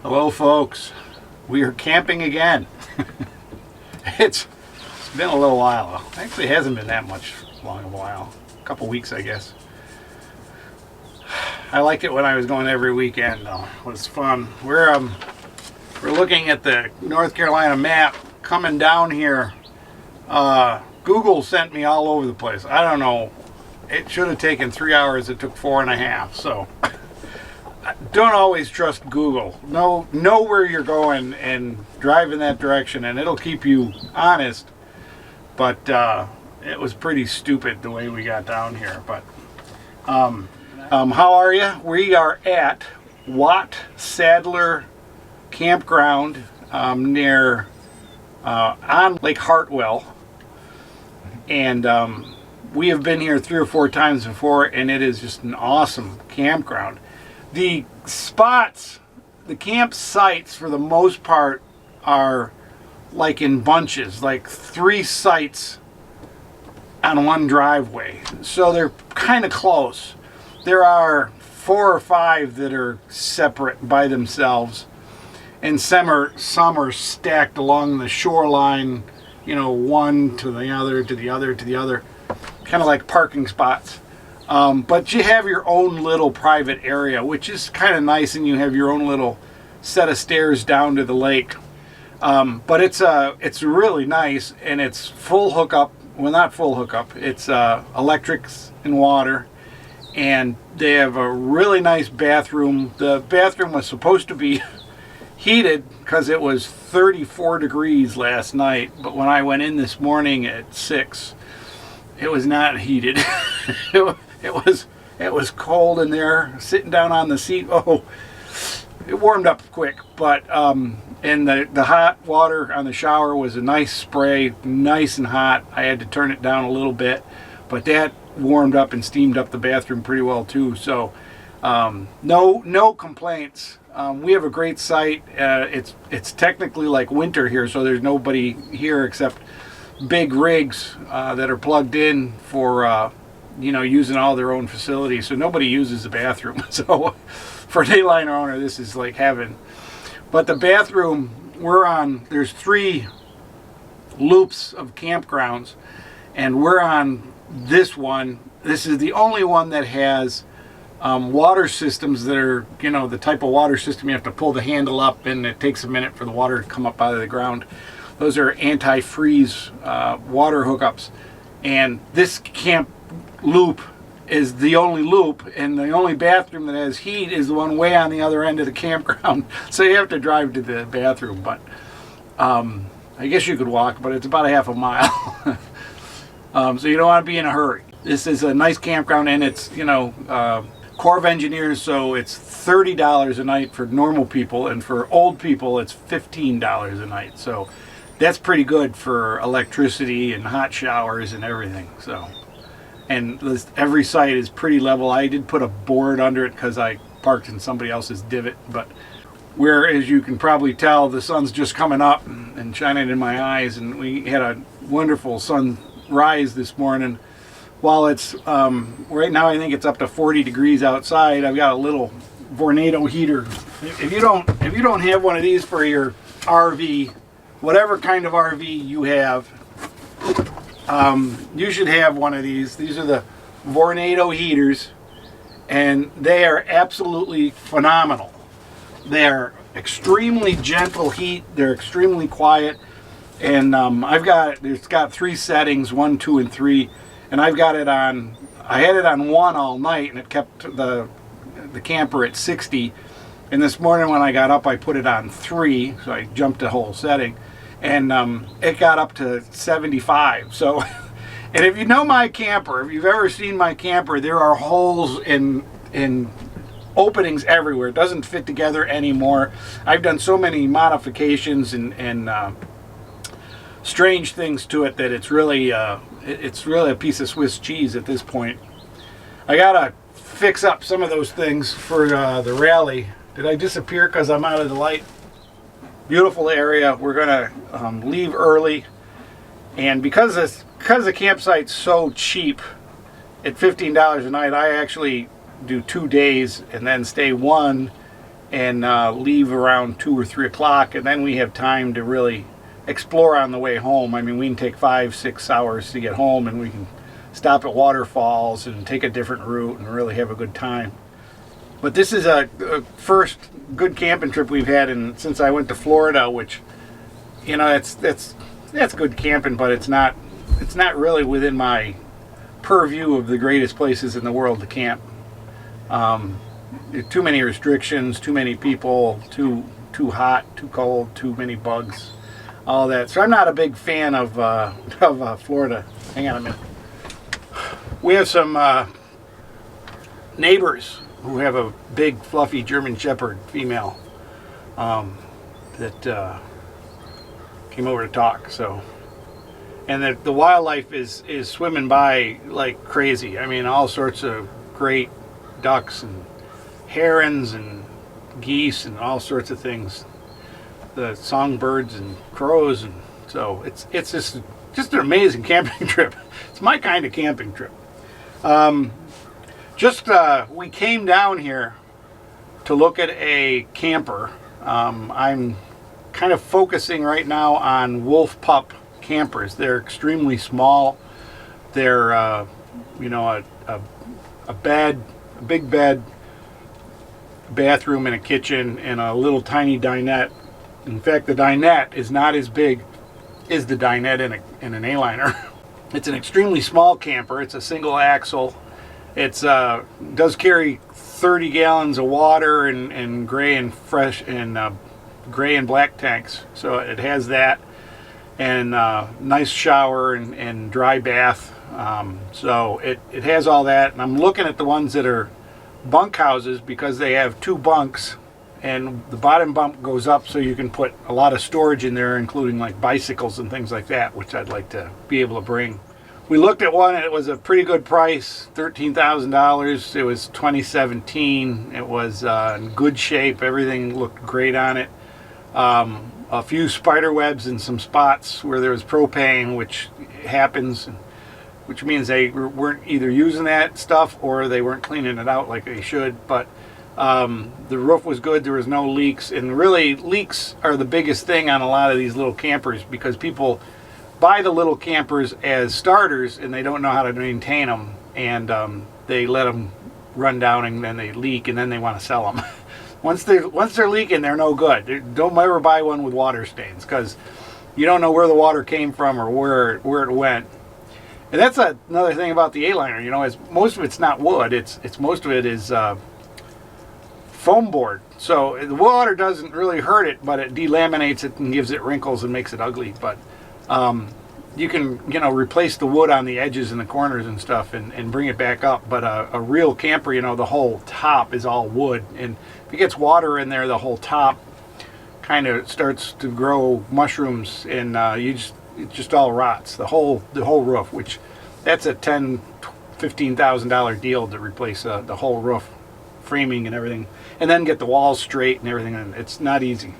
Hello folks, we are camping again. It's been a little while. Actually, it hasn't been that much long of a while. A couple weeks, I guess. I liked it when I was going every weekend though. It was fun. We're looking at the North Carolina map coming down here. Google sent me all over the place. I don't know. It should have taken 3 hours. It took 4.5. So don't always trust Google. Know where you're going and drive in that direction, and it'll keep you honest. But it was pretty stupid the way we got down here. But how are you? We are at Watsadler campground near on Lake Hartwell, and we have been here 3 or 4 times before, and it is just an awesome campground. The spots, the campsites for the most part are like in bunches, like 3 sites on one driveway. So they're kind of close. There are 4 or 5 that are separate by themselves, and some are stacked along the shoreline, you know, one to the other, to the other, to the other, kind of like parking spots. But you have your own little private area, which is kind of nice, and you have your own little set of stairs down to the lake. But it's really nice, and it's full hookup. Well, not full hookup. It's electrics and water, and they have a really nice bathroom. The bathroom was supposed to be heated because it was 34 degrees last night, but when I went in this morning at 6, it was not heated. It was cold in there. Sitting down on the seat, oh, it warmed up quick. But and the hot water on the shower was a nice spray, nice and hot. I had to turn it down a little bit, but that warmed up and steamed up the bathroom pretty well too. So no complaints. We have a great site. It's technically like winter here, so there's nobody here except big rigs that are plugged in for using all their own facilities. So nobody uses the bathroom. So for a dayliner owner, this is like heaven. But the bathroom there's 3 loops of campgrounds, and we're on this one. This is the only one that has water systems that are, the type of water system you have to pull the handle up and it takes a minute for the water to come up out of the ground. Those are anti-freeze water hookups. And this camp loop is the only loop, and the only bathroom that has heat is the one way on the other end of the campground. So you have to drive to the bathroom, but I guess you could walk, but it's about a half a mile. So you don't want to be in a hurry. This is a nice campground, and it's, Corps of Engineers, so it's $30 a night for normal people, and for old people it's $15 a night. So that's pretty good for electricity and hot showers and everything. So, and every site is pretty level. I did put a board under it because I parked in somebody else's divot, but as you can probably tell, the sun's just coming up and shining in my eyes, and we had a wonderful sunrise this morning. While it's right now, I think it's up to 40 degrees outside. I've got a little Vornado heater. If you don't have one of these for your RV, whatever kind of RV you have, you should have one of these. These are the Vornado heaters, and they are absolutely phenomenal. They're extremely gentle heat. They're extremely quiet, and it's got 3 settings, 1, 2, and 3. And I've got it on, I had it on 1 all night, and it kept the camper at 60. And this morning when I got up, I put it on 3, so I jumped a whole setting. And it got up to 75. So, and if you know my camper, if you've ever seen my camper, there are holes in openings everywhere. It doesn't fit together anymore. I've done so many modifications and strange things to it that it's really a piece of Swiss cheese at this point. I gotta fix up some of those things for the rally. Did I disappear because I'm out of the light? Beautiful area. We're gonna leave early, and because the campsite's so cheap at $15 a night, I actually do 2 days and then stay 1 and leave around 2 or 3 o'clock, and then we have time to really explore on the way home. I mean, we can take 5-6 hours to get home, and we can stop at waterfalls and take a different route and really have a good time. But this is a first good camping trip we've had since I went to Florida, which, you know, that's good camping, but it's not really within my purview of the greatest places in the world to camp. Too many restrictions, too many people, too hot, too cold, too many bugs, all that. So I'm not a big fan of Florida. Hang on a minute. We have some neighbors who have a big fluffy German Shepherd female that came over to talk. So, and the wildlife is swimming by like crazy. I mean, all sorts of great ducks and herons and geese and all sorts of things. The songbirds and crows, and so it's just an amazing camping trip. It's my kind of camping trip. We came down here to look at a camper. I'm kind of focusing right now on wolf pup campers. They're extremely small. They're you know, a big bed, bathroom and a kitchen, and a little tiny dinette. In fact, the dinette is not as big as the dinette in an Aliner. It's an extremely small camper. It's a single axle. It's does carry 30 gallons of water and gray and fresh and gray and black tanks. So it has that, and nice shower and dry bath. So it has all that. And I'm looking at the ones that are bunk houses because they have 2 bunks, and the bottom bunk goes up so you can put a lot of storage in there, including like bicycles and things like that, which I'd like to be able to bring. We looked at one and it was a pretty good price, $13,000. It was 2017. It was in good shape. Everything looked great on it. A few spider webs in some spots where there was propane, which happens, which means they weren't either using that stuff or they weren't cleaning it out like they should. But the roof was good. There was no leaks, and really leaks are the biggest thing on a lot of these little campers because people buy the little campers as starters and they don't know how to maintain them, and they let them run down and then they leak, and then they want to sell them. Once they're leaking, they're no good. Don't ever buy one with water stains because you don't know where the water came from or where it went. And that's another thing about the Aliner. You know, is most of it's not wood. It's most of it is foam board. So the water doesn't really hurt it, but it delaminates it and gives it wrinkles and makes it ugly. But you can, you know, replace the wood on the edges and the corners and stuff and bring it back up. But a real camper, you know, the whole top is all wood, and if it gets water in there, the whole top kind of starts to grow mushrooms, and it just all rots. The whole roof, which that's a $10,000-$15,000 deal to replace the whole roof, framing and everything, and then get the walls straight and everything. And it's not easy.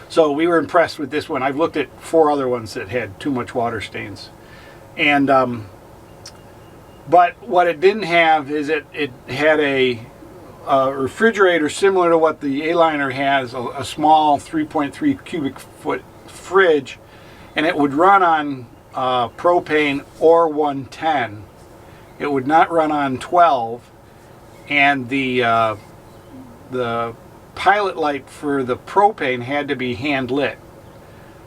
So we were impressed with this one. I've looked at 4 other ones that had too much water stains, and but what it didn't have is it had a refrigerator similar to what the Aliner has, a small 3.3 cubic foot fridge, and it would run on propane or 110. It would not run on 12, and the pilot light for the propane had to be hand lit.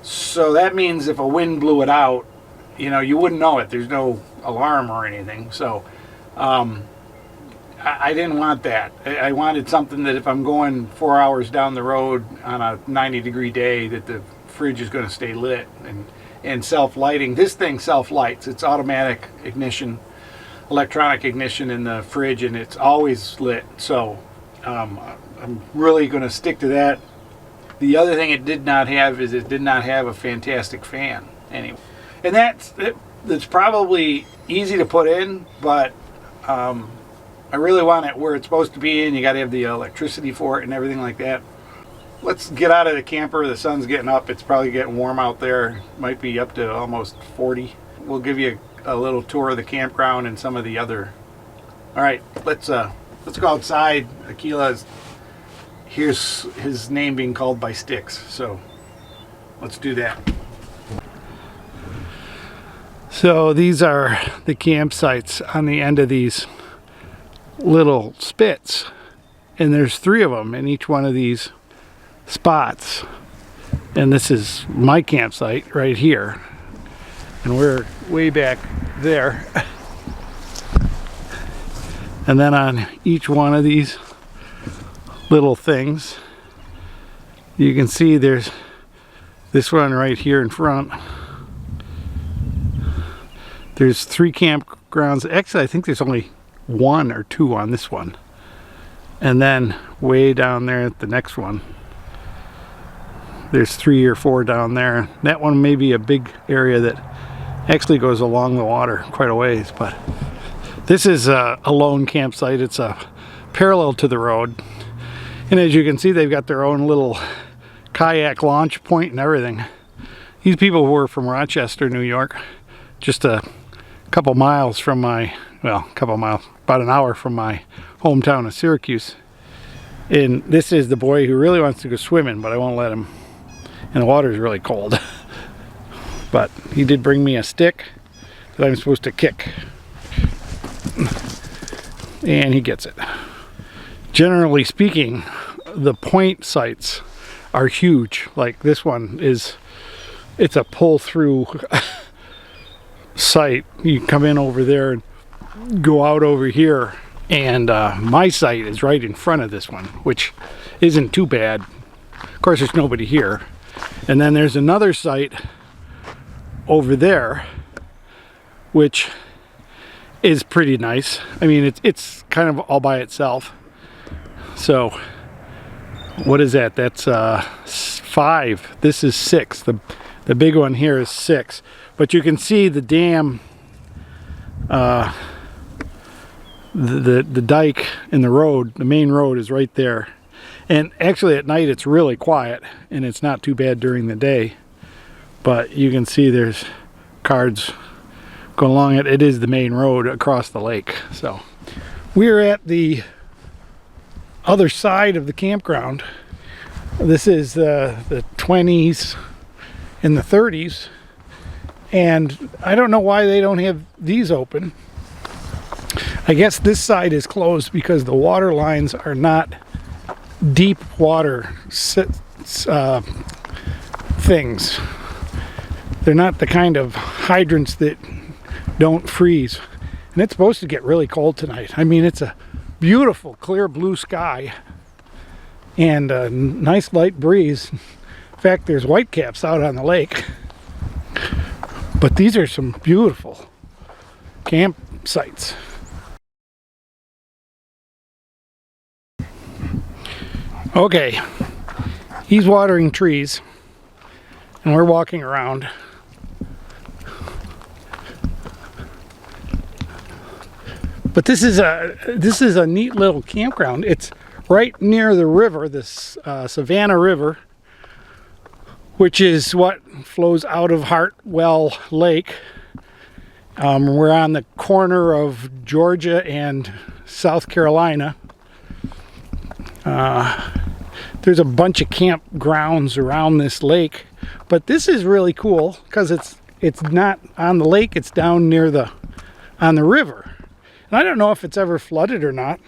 So that means if a wind blew it out, you know, you wouldn't know it. There's no alarm or anything. So I didn't want that. I wanted something that if I'm going 4 hours down the road on a 90-degree day, that the fridge is going to stay lit and self-lighting. This thing self-lights. It's automatic ignition, electronic ignition in the fridge, and it's always lit. So I'm really going to stick to that. The other thing it did not have is it did not have a fantastic fan. Anyway, and that's probably easy to put in, but I really want it where it's supposed to be, and you got to have the electricity for it and everything like that. Let's get out of the camper. The sun's getting up. It's probably getting warm out there. Might be up to almost 40. We'll give you a little tour of the campground and some of the other. All right, let's go outside. Akila's here's his name being called by sticks. So let's do that. So these are the campsites on the end of these little spits, and there's 3 of them in each one of these spots. And this is my campsite right here, and we're way back there. And then on each one of these little things, you can see there's this one right here in front. There's 3 campgrounds. Actually, I think there's only 1 or 2 on this one. And then way down there at the next one, there's 3 or 4 down there. That one may be a big area that actually goes along the water quite a ways, but this is a lone campsite. It's a parallel to the road. And as you can see, they've got their own little kayak launch point and everything. These people were from Rochester, New York, just a couple miles from my, well, couple miles, about an hour from my hometown of Syracuse. And this is the boy who really wants to go swimming, but I won't let him. And the water's really cold. But he did bring me a stick that I'm supposed to kick. And he gets it. Generally speaking, the point sites are huge. Like this one is, it's a pull through site. You come in over there and go out over here, and my site is right in front of this one, which isn't too bad. Of course, there's nobody here. And then there's another site over there, which is pretty nice. I mean, it's kind of all by itself. So what is that? That's 5. This is 6. The big one here is 6. But you can see the dam, the dike in the road, the main road is right there. And actually at night it's really quiet, and it's not too bad during the day. But you can see there's cars going along it. It is the main road across the lake. So we're at the other side of the campground. This is the 20s and the 30s. And I don't know why they don't have these open. I guess this side is closed because the water lines are not deep water things. They're not the kind of hydrants that don't freeze. And it's supposed to get really cold tonight. I mean, it's a beautiful clear blue sky and a nice light breeze. In fact, there's whitecaps out on the lake. But these are some beautiful campsites. Okay, he's watering trees and we're walking around. But this is a neat little campground. It's right near the river, this Savannah River, which is what flows out of Hartwell Lake. We're on the corner of Georgia and South Carolina. There's a bunch of campgrounds around this lake, but this is really cool because it's not on the lake, it's down near on the river. And I don't know if it's ever flooded or not.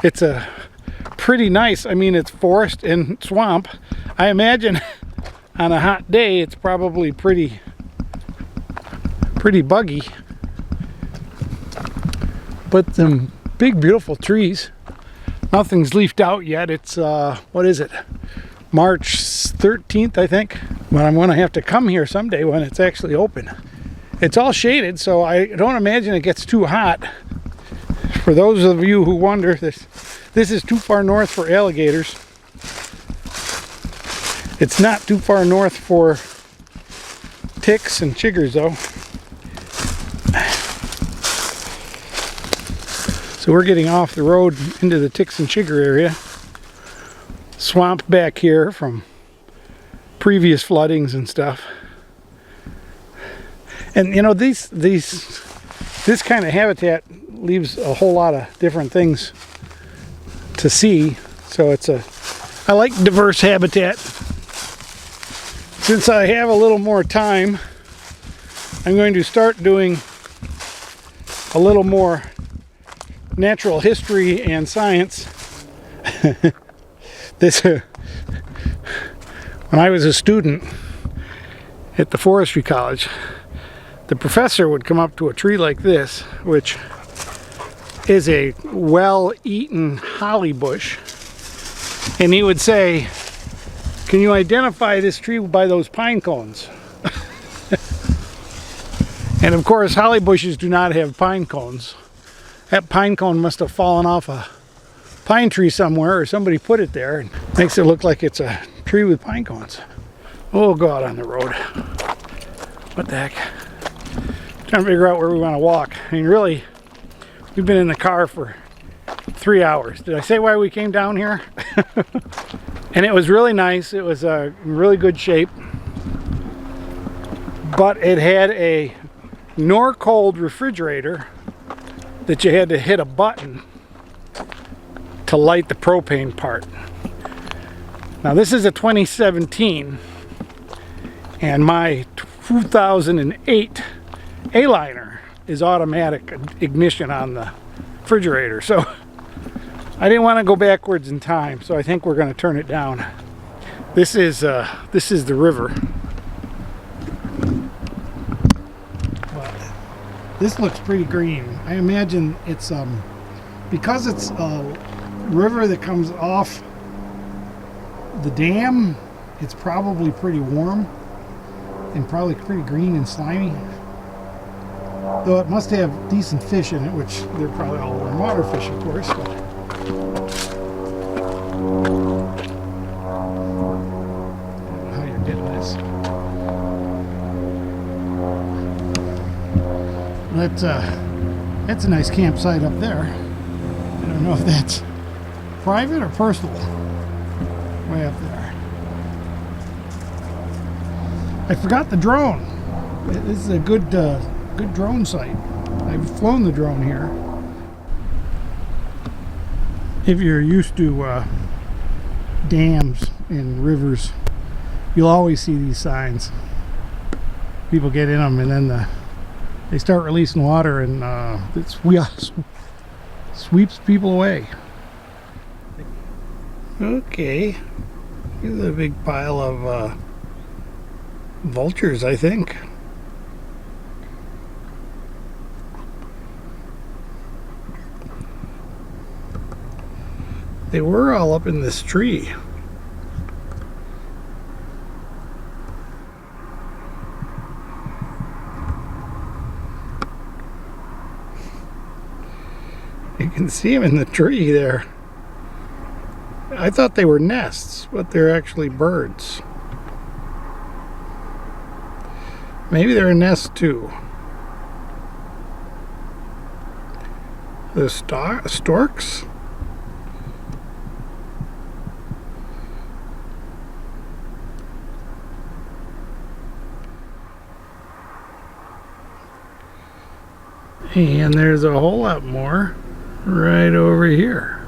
It's a pretty nice, I mean, it's forest and swamp. I imagine on a hot day it's probably pretty buggy. But some big beautiful trees. Nothing's leafed out yet. It's what is it, March 13th, I think. But I'm gonna have to come here someday when it's actually open. It's all shaded, so I don't imagine it gets too hot. For those of you who wonder, this is too far north for alligators. It's not too far north for ticks and chiggers though. So we're getting off the road into the ticks and chigger area. Swamp back here from previous floodings and stuff. And you know, this kind of habitat leaves a whole lot of different things to see. So it's a I like diverse habitat. Since I have a little more time, I'm going to start doing a little more natural history and science. When I was a student at the forestry college, the professor would come up to a tree like this, which is a well-eaten holly bush, and he would say, "Can you identify this tree by those pine cones?" And of course, holly bushes do not have pine cones. That pine cone must have fallen off a pine tree somewhere, or somebody put it there and makes it look like it's a tree with pine cones. We'll go out on the road. What the heck? Trying to figure out where we want to walk. I mean, really, we've been in the car for 3 hours. Did I say why we came down here? And it was really nice. It was in really good shape. But it had a Norcold refrigerator that you had to hit a button to light the propane part. Now this is a 2017, and my 2008 Aliner is automatic ignition on the refrigerator, so I didn't want to go backwards in time, so I think we're going to turn it down. This is the river. But this looks pretty green. I imagine it's because it's a river that comes off the dam, it's probably pretty warm and probably pretty green and slimy. Though it must have decent fish in it, which they're probably all water fish, of course. But how you're getting this? That's a nice campsite up there. I don't know if that's private or personal. Way up there. I forgot the drone. This is a good drone site. I've flown the drone here. If you're used to dams and rivers, you'll always see these signs. People get in them, and then they start releasing water, and it sweeps people away. Okay, here's a big pile of vultures, I think. They were all up in this tree. You can see them in the tree there. I thought they were nests, but they're actually birds. Maybe they're a nest too. The storks? And there's a whole lot more right over here.